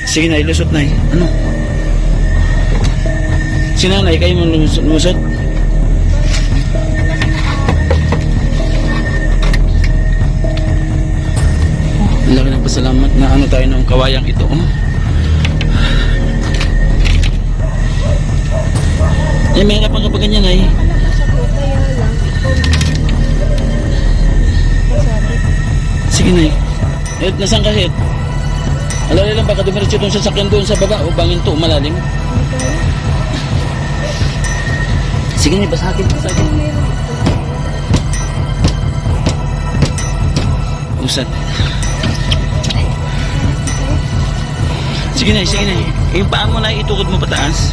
Sige na, ilusot na. Ano? Si nanay, kayo mo lumusot? Ang laki ng pasalamat na ano tayo ng kawayang ito. Eh, may hirapan ka pa ganyan ay. Sige na eh. Nasaan ka hit? Alala lang baka dumiretso itong sasakyan doon sa baba o bangin to, malalim. Sige na, basakin. Usad. Sige na. Yung paa mo na itukod mo pataas.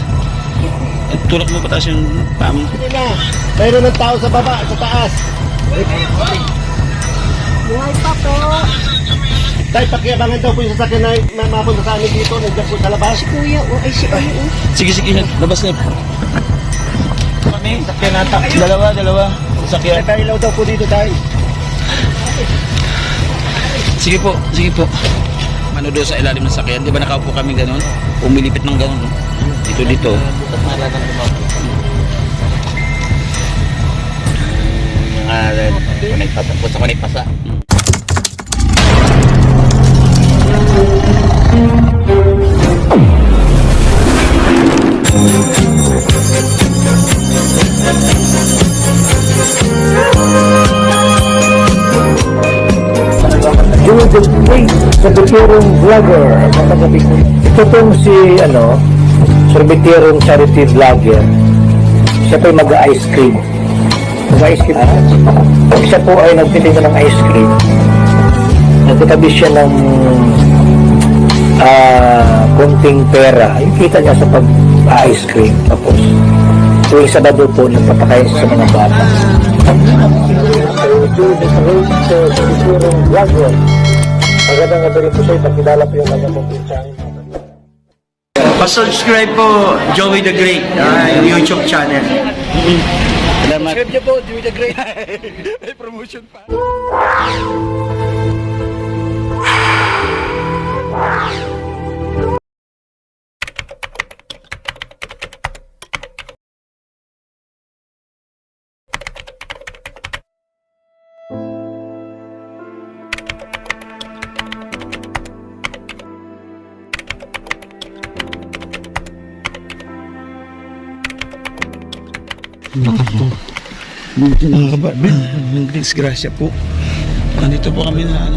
Tulak mo pataas yung paa mo. Sige na. Mayroon ng tao sa baba, sa taas. Buhay pa po. Dahil pakiabangan daw po yung sasakyan na mapunta sa amin dito. Nandiyan po sa labas. Si kuya o ay si ano o. Sige, labas na. Kami, Sasakyan nata. dalawa. Sasakyan. May ilaw daw po dito tayo. Sige po. Mano doon sa ilalim ng sakyan. Di ba nakaupo kami gano'n? Umilipit ng gano'n. Dito. Bukas na lang ang lumapo. Mga pasa. Doing the great Sorbiterong vlogger. Ito pong si Sorbiterong charity vlogger. Siya po ay mag-ice cream. Siya po ay nagtitinda ng ice cream. Nagtatabi siya ng konting pera. Yung kita niya sa pag-ice cream. Tapos tuwing Sabado po nagpapakain sa mga bata. Sorbiterong vlogger. Magandang gabi rin po sa'yo. Pakilala po yung kanyang pagpinsahin. Pa-subscribe po Joey the Great, yung YouTube channel. Salamat. Subscribe niyo po, Joey the Great. May promotion pa. Mga kabadman, disgrasya po. Nandito po kami na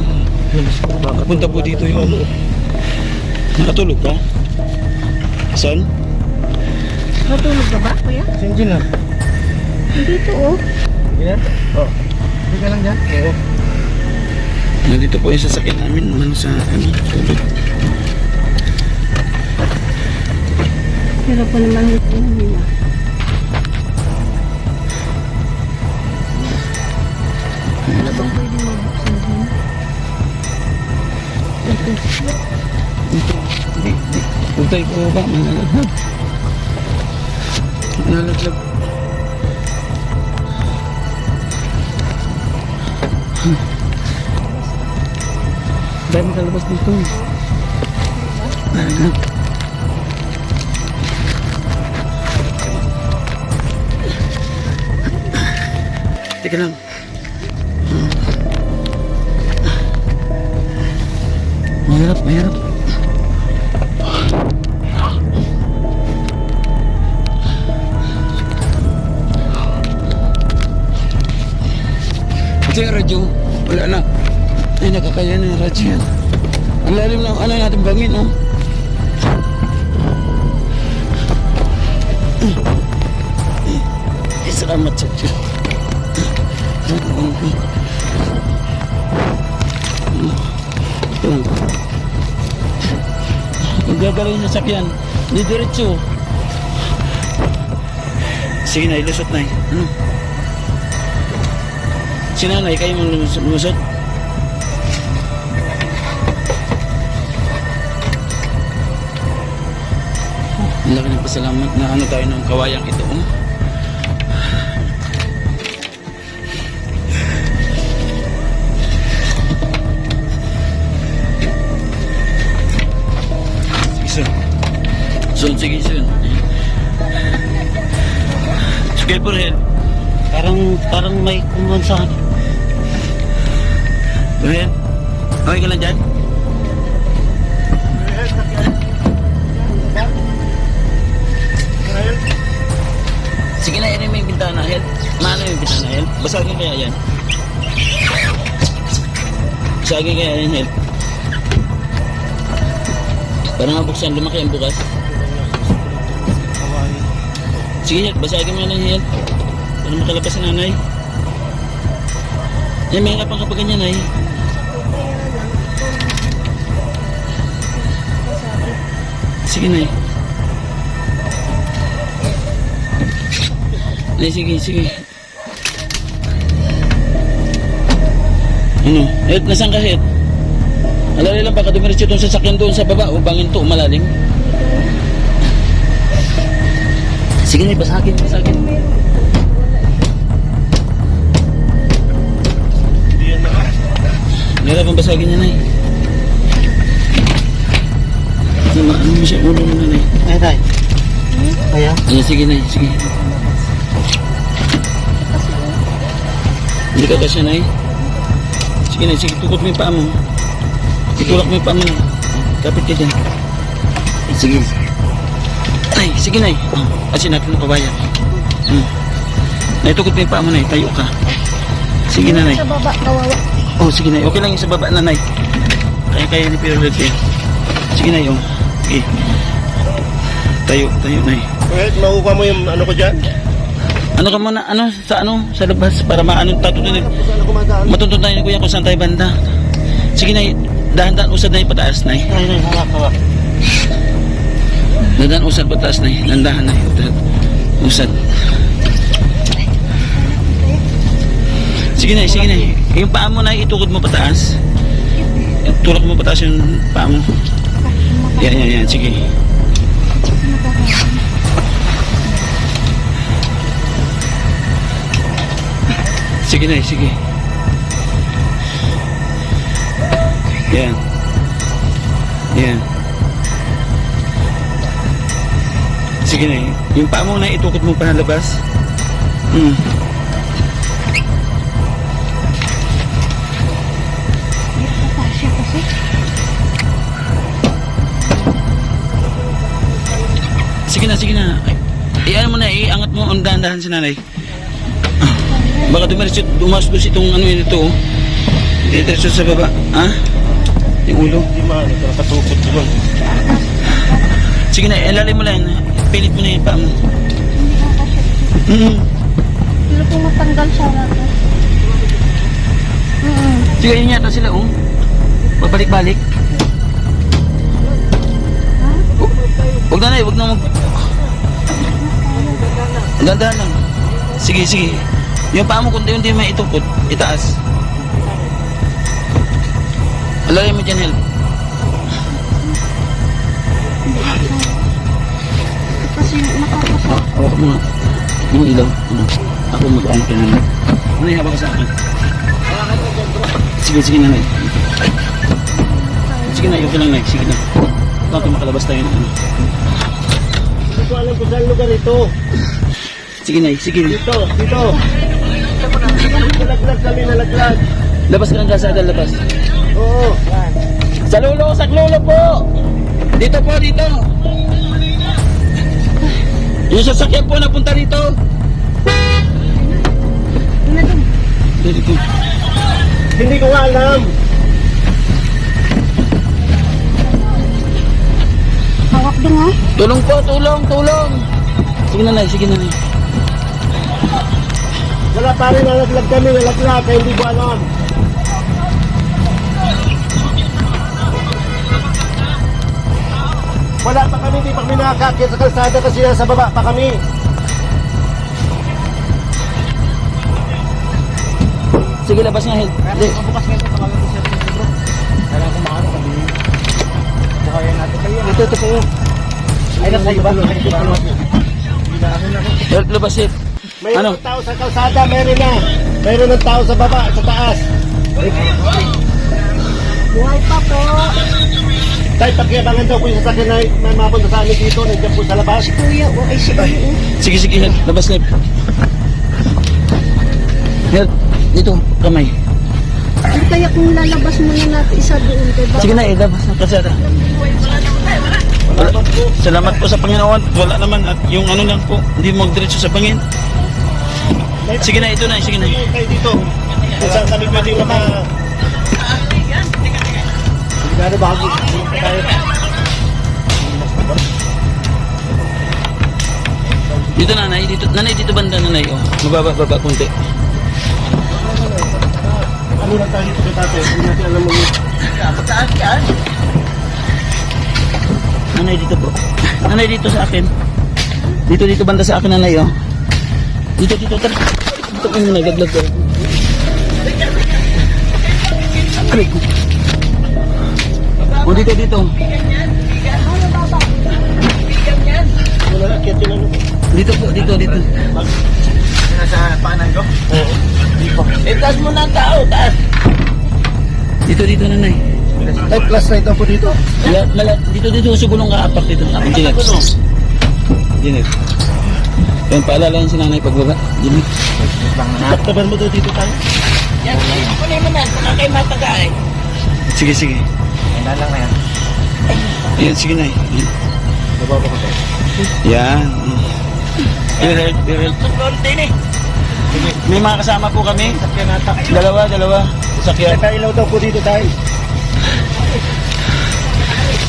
punta po dito yung nakatulog ka? Saan? Matulog ka ba kuya? Sinjin lang. Dito o. Sige na? Oo. Sige ka lang dyan? Oo. Nandito po yung sasakyan namin sa tulog. Pero po naman ito nila. Ano bang pwede mabuksan din? Huwag tayo po ba? Manalaglag. Dahil makalabas dito. Manalaglag. Teka lang. Mahirap. Ito yung radyo. Wala na. Ay, nakakaya na yung radyo yan. Ang lalim na natin bangin, oh. Salamat sa Diyos. Magagalaw yung sasakyan. Hindi diretso. Sige na, ilusot na. Ano? Si nanay, kayo mong lumusot? Ang laki ng pasalamat na ano tayo ng kawayang ito. son. Son, sige, son. Sige po rin. Parang may kumuhan sa akin. Ren, okay ka lang dyan? Sige na, yan yung bintana, Hel. Maano yung bintana, Hel? Basagin kaya yan. Basagin kaya yan, Hel. Para mabuksan, lumaki ang bukas. Sige, Hel, basagin mo na, Hel. Para makalabas sa nanay. Yan, may hirapan kapag ganyan, ay. Sige na, Ay, sige, sige. Ano? Ed, nasaan ka, Ed? Alala lang, baka dumiretso itong sasakyan doon sa baba. O bangin to, malalim. Sige na, basagin, basagin. Meron pang basagin niya, Nay. Ano mo siya, ulo mo na, Nay. Ay, tay. Kaya? Ay, sige, Nay, sige. Hindi ka kasya, Nay. Sige, Nay, sige, tukot mo yung paa mo. Itulak mo yung paa mo, Nay. Kapit ka dyan. Sige. Nay, sige, Nay. Kasi natin ang kabayan. Nay, tukot mo yung paa mo, Nay. Tayo ka. Sige na, Nay. Sa baba, kawawa. Oh, sige, Nay. Okay lang yung sa baba na, Nay. Kaya ni Pero Red. Sige, Nay, oh. Okay. Tayo, Nay. Kahit makuha mo yung ano ko dyan? Ano ka muna, sa labas para maano tatutunin. Saan ako madaan? Matutuntayin ko yan kung saan tayo banda. Sige, Nay, dahan-dahan usad na yung pataas, Nay. Ay, hawak. Dahan-dahan usad pataas, Nay. Dahan-dahan, Nay. Usad. Sige, Nay, sige, Nay. Yung paa mo, Nay, itukod mo pataas. Tulak mo pataas yung paa mo. Yan. Sige. Sige, Nay, sige. Yan. Sige, Nay. Yung paa mo, Nay, itukot mo pa na labas. Papasya kasi. Sige na. Iyan mo na, iangat mo ang dahan-dahan si nanay. Baka dumastos itong ano yun ito, oh. Diretso sa baba, ha? Yung ulo. Hindi man, nakatukot ko man. Sige na, ilalim mo lang. Pilit mo na yung paa mo. Hindi ka kasi. Pero kung matanggal siya natin. Sige, yun yata sila, oh. Babalik-balik. Huwag na, Nay, huwag na mag... Dandahan lang. Sige. Yung paa mo kung hindi may itungkot, itaas. Alalay mo dyan, help. Kasi nakakasal. Hawak mo nga. Yung ilaw. Ako mag-ano ka naman. Nanay, hawak ka sa akin. Sige, nanay. Sige na, okay lang, Nay. Sige na. Bakit makalabas tayo na ano. Hindi ko alam kung saan lugar ito. Sige, Nay. Sige. Dito. Nalaglag kami. Labas ka ng kasada, labas. Oo. Sa lulo po! Dito po, dito! Yung sasakyan po napunta dito! Dito. Hindi ko nga alam. Hawak din ha? Tulong po, tulong! Sige na, Nay. Wala pa rin nalaglag kami. Kaya hindi ko alam. Wala pa kami. Hindi pa kami nakakakit sa kalsada kasi nasa baba pa kami. Sige, labas nga, Hel. Hindi. Bukas ngayon ito tawagan ko sa bro. Kailangan ko makano kami. Bukayan natin kayo. Ito po. Ay, nasa iba. Help, labas, Hel. Mayroon ng tao sa kalsada. Mayroon ng tao sa baba, sa taas. Buhay pa po. Tay, pagkiabangan daw po yung sasakyan na may mapunta sa amin dito, nandiyan po sa labas. Kuya, o ay si Kuya. Sige, sige, help. Labas, help. Help. Dito, kamay. Ay, kaya kung lalabas mo na natin isa doon, diba? Sige na, labas na kasada. Salamat po sa Panginoon. Wala naman. At yung ano lang po, hindi mo magdiretso sa bangin. Sige na, ito na, sige na. Kayo dito. Kung saan kami pwede maka... Sigurado bago. Tayo. Dito nanay, dito banda nanay. Oh. Mababa kunti. Ano lang tayo dito kay tatay? Hindi natin alam mo yun. Nanay dito po. Nanay dito sa akin. Dito banda sa akin nanay oh. Dito tara. Dito ko muna gaglag ko. Aray ko. O dito. Wala na, kaya tinanong. Dito po, dito. Nasa paanan ko? Oo. Dito. Taas mo na ang tao, taas. Dito nanay. Tay, plus na ito po dito. Dito sa gulong kaapak dito. Ako Janet. Janet. Yan, paalala yan si nanay pagbaba. Janet. Taktaban mo daw dito tayo. Yan, kunin mo na. Saka kayo matagay. Sige. Yan lang na yan. Yan, sige na. Yan. Nababa ko tayo. Yan. May mga kasama po kami. Sakyan nata. Dalawa. Sakyan. Tay, ilaw daw po dito tayo.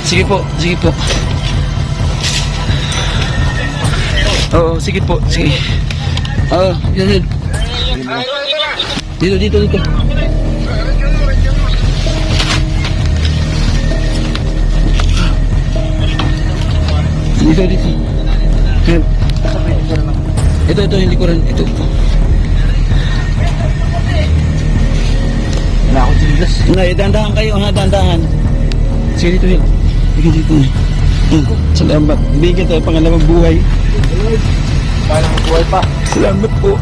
Sige po. Oo, sige po. Sige. Oo, yan. Dito. Dito. Yan. Ito, yung likuran. Ito. Wala akong sinilas. Nay, dandahan kayo ha, dandahan. Sige dito, Sige dito. Salamat. Bigyan tayo pangalawang buhay. Parang buhay pa. Salamat po.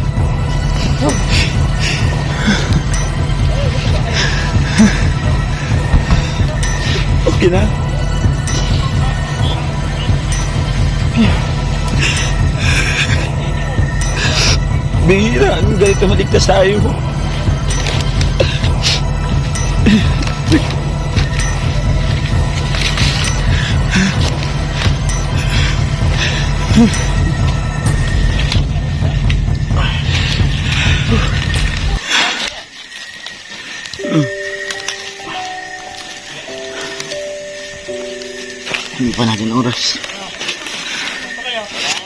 Okay na? Bihira, ang ganito maligtas tayo. Hindi pa natin oras.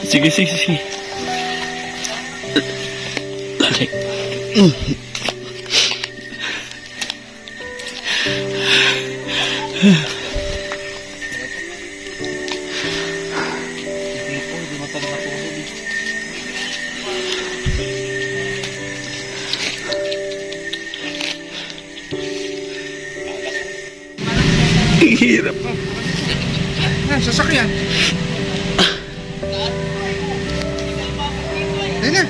Sige. Balik. Hirap. Sasakyan. Ayun na.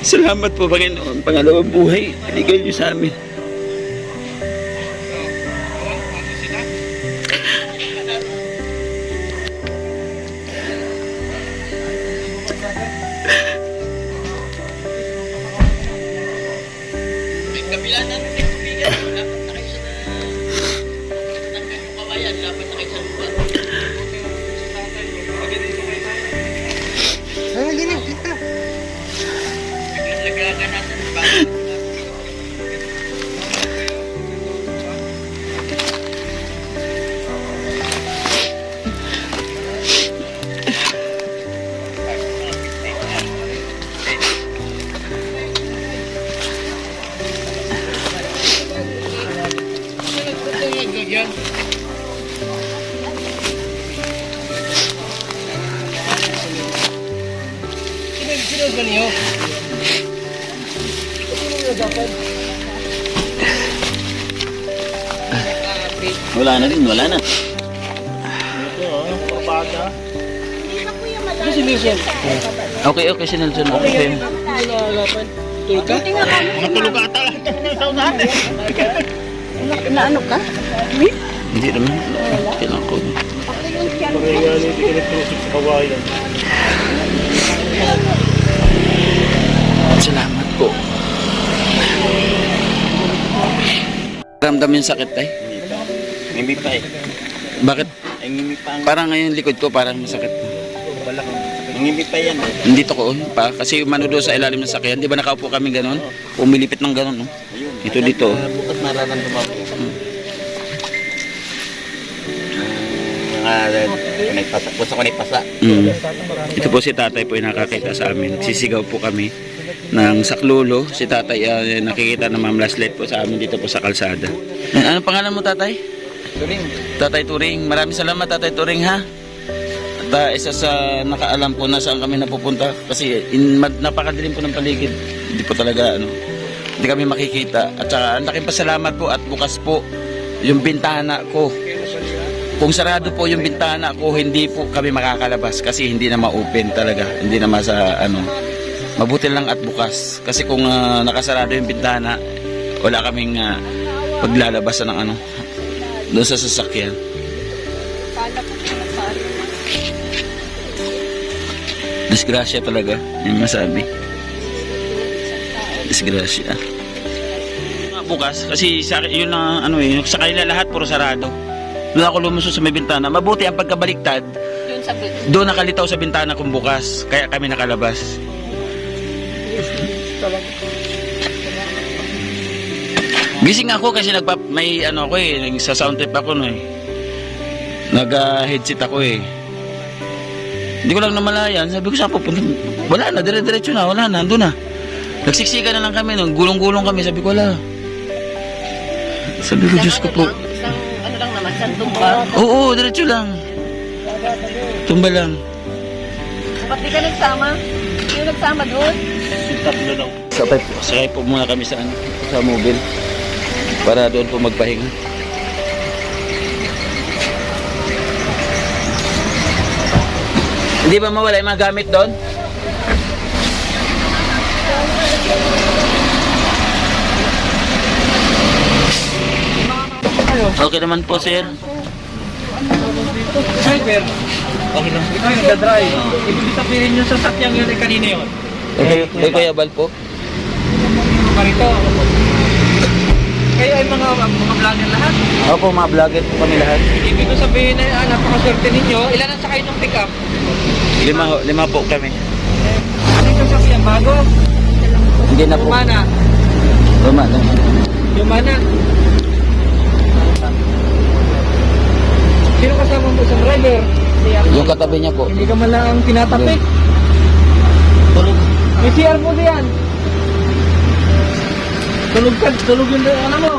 Salamat po, Panginoon. Pangalawang buhay, binigay niyo sa amin. Ayun, hindi na. Dito. Wala na rin, wala na. Okay, si Nelson. Okay. Matulog ka ata. Na ano ka? Hindi naman. Kailangan ko. Salamat po. Ramdam yung sakit tay? Hindi pa eh. Bakit? Hindi pa ang Parang ngayon likod ko parang masakit. balak. Hindi pa yan eh. Hindi to ko pa kasi manudo sa ilalim ng sakyan. Di ba nakaupo kami ganun? Umilipit ng ganun. No? Ayun. Ito dito. Bukas nararamdaman ko. Mga pasa. Puso ko pasa. Ito po si tatay po yung nakakita sa amin. Sisigaw po kami ng saklolo. Si tatay nakikita na Ma'am Laslet po sa amin dito po sa kalsada. Ano pangalan mo tatay? Turing. Tatay Turing. Maraming salamat tatay Turing ha. At isa sa nakaalam po na saan kami napupunta kasi napakadilim po ng paligid. Hindi po talaga hindi kami makikita. At saka ang laking pasalamat po at bukas po yung bintana ko. Kung sarado po yung bintana ko, hindi po kami makakalabas kasi hindi na ma-open talaga. Hindi na mabuti lang at bukas. Kasi kung nakasarado yung bintana, wala kaming paglalabasan ng doon sa sasakyan. Disgrasya talaga, yung masabi. Disgrasya. Bukas, kasi yun na sa kanila lahat puro sarado. Doon ako lumusot sa may bintana. Mabuti ang pagkabaliktad. Doon nakalitaw sa bintana kung bukas. Kaya kami nakalabas. Gising ako kasi may sa sound trip ako nag-headset ako eh. Hindi ko lang namalayan. Sabi ko saan pupunta? Wala na, dire-diretso na, wala na, andun na. Nagsiksika na lang kami, gulong-gulong kami. Sabi ko wala. Sabi ko Diyos ko po. Oo, diretso lang. Tumba lang. Ba't di ka nagsama? Yung nagsama doon? Tatlo daw. Sakay po muna kami sa mobile. Para doon po magpahinga. Hindi ba mawala yung mga gamit doon? Okay naman po, sir. Driver. Okay lang. Ikaw yung nagdadrive. Ibig sabihin yung sasakyan yun ay kanina yun. Kay Kuya Bal po. Marito. Kayo ay mga vlogger lahat. Opo, mga vlogger po kami lahat. Ibig ko sabihin na napakaswerte ninyo. Ilan ang sakay ng pick-up? 5 po kami. Ano yung sasakyan? Bago? Hindi na po. Lumana. Lumana. Lumana. Sino kasama mo sa driver? Yung katabi niya po. Hindi ka man lang tinatapik. Tulog. May CR mo diyan. Tulog yung mo.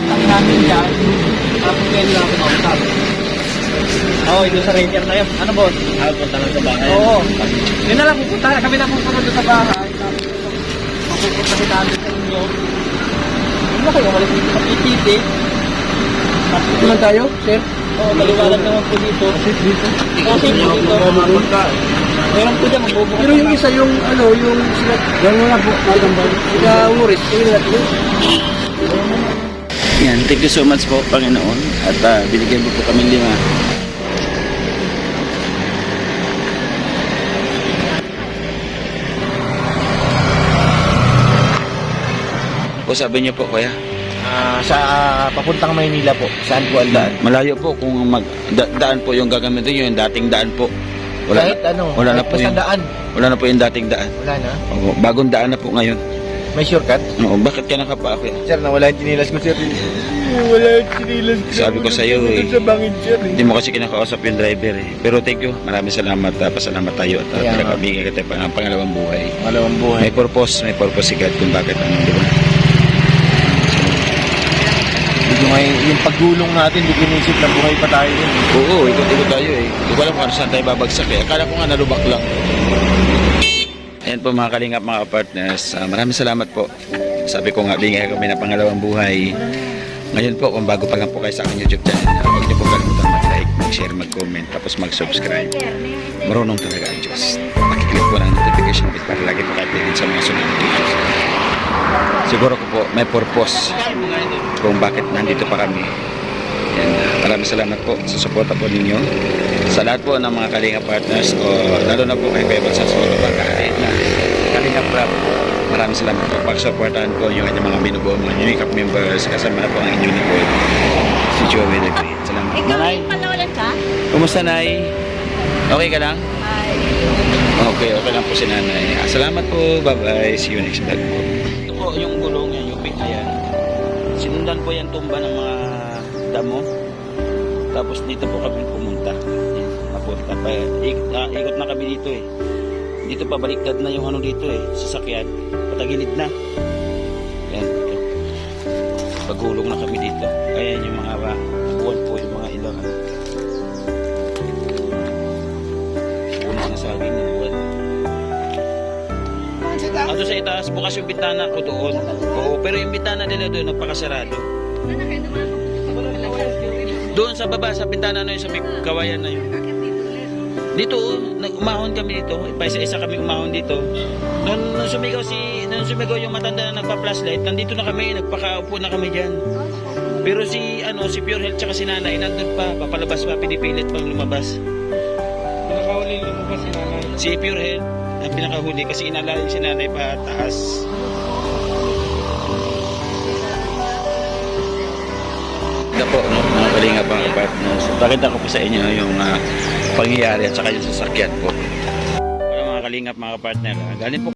Tangi natin yan. Tapos pwede lang ako mausap. Oo, ito sa ranger na yun. Ano boss? Punta lang sa bahay. Oo. Yun na lang, pupunta. Kami na pupunta doon sa bahay. Mapupunta si namin sa inyo. Yun na kayo, malis dito sa PTT. Dito lang tayo, sir? Oo, maliwalag naman po dito. Dito? Kasi dito. Meron po dyan, magbubukas. Pero yung isa, yung sila, gano'n na po, sila Uris. Yan, thank you so much po, Panginoon. At binigyan mo po kami 5. Po, sabi niyo po, kuya. Sa papuntang Maynila po. Saan po ang daan? Malayo po kung daan po yung gagamitin nyo, yung dating daan po. Kahit wala na po yung daan. Wala na po yung dating daan. Wala na? Oo, bagong daan na po ngayon. May shortcut? Oo, bakit ka nakapa ako? Sir, nawala yung chinilas ko, sir. Wala yung chinilas ko. Sabi ko sa'yo eh. Sa bangin, sir. Hindi mo kasi kinakausap yung driver eh. Pero thank you. Maraming salamat. Pasalamat tayo at talaga bigyan kita ang pangalawang buhay. Pangalawang buhay. May purpose si God kung bakit di ba? Yung paggulong natin, hindi kinisip na buhay pa tayo rin. Oo, ikot-ikot tayo eh. Hindi ko alam kung saan tayo babagsak eh. Akala ko nga nalubak lang. Ayan po mga kalingap, mga partners. Maraming salamat po. Sabi ko nga, bigyan kami ng pangalawang buhay. Ngayon po, kung bago pa lang po kayo sa aking YouTube channel, huwag niyo po kalimutan mag-like, mag-share, mag-comment, tapos mag-subscribe. Marunong talaga ang Diyos. Pakiclick po ng notification bell para lagi po kayo updated sa mga sunod na videos. siguro ko po may purpose kung bakit nandito pa kami. Yan, maraming salamat po sa suporta po ninyo sa lahat po ng mga Kalinga partners o lalo na po kay Kuya Bal sa solo ba kahit na Kalinga Prab. Maraming salamat po pag-supportahan ko yung kanyang mga binubuo mga Unicap members kasama na po ang inyong lingkod si Joey the Great. Salamat. Ikaw Nanay, yung panawalan ka? kumusta Nay? Okay ka lang? Ay. Okay lang po si Nanay. Salamat po, bye-bye. See you next vlog po. Ito po yung gulong yan, yung pink ayan. Sinundan po yan tumba ng mga damo. Tapos dito po kami pumunta. Yan, napunta pa. Ikot na kami dito eh. Dito pa baliktad na yung ano dito eh, sasakyan. Patagilid na. Yan, ito. Pagulong na kami dito. Ayan yung mga buwan po, yung mga ilang. Puno na sa akin yung buwan. Ato sa itaas, bukas yung bintana ko doon. Oo, pero yung bintana nila doon, nagpakasarado. Doon sa baba, sa bintana na yun, sa may kawayan na yun. Dito, umahon kami dito. Isa-isa kami umahon dito. Nung sumigaw yung matanda na nagpa-flashlight, nandito na kami, nagpakaupo na kami dyan. Pero si Pure Health tsaka si Nanay, nandun pa, papalabas pa, pinipilit pang lumabas. Pinakahuli lumabas si nanay. Si Pure Health, ang pinakahuli kasi inalayin si Nanay pa taas. Ito po, no, mga Kalinga mga partners. Pakita ko po sa inyo yung pangyayari at saka yung sasakyan po. Para mga Kalingap mga partner, galing po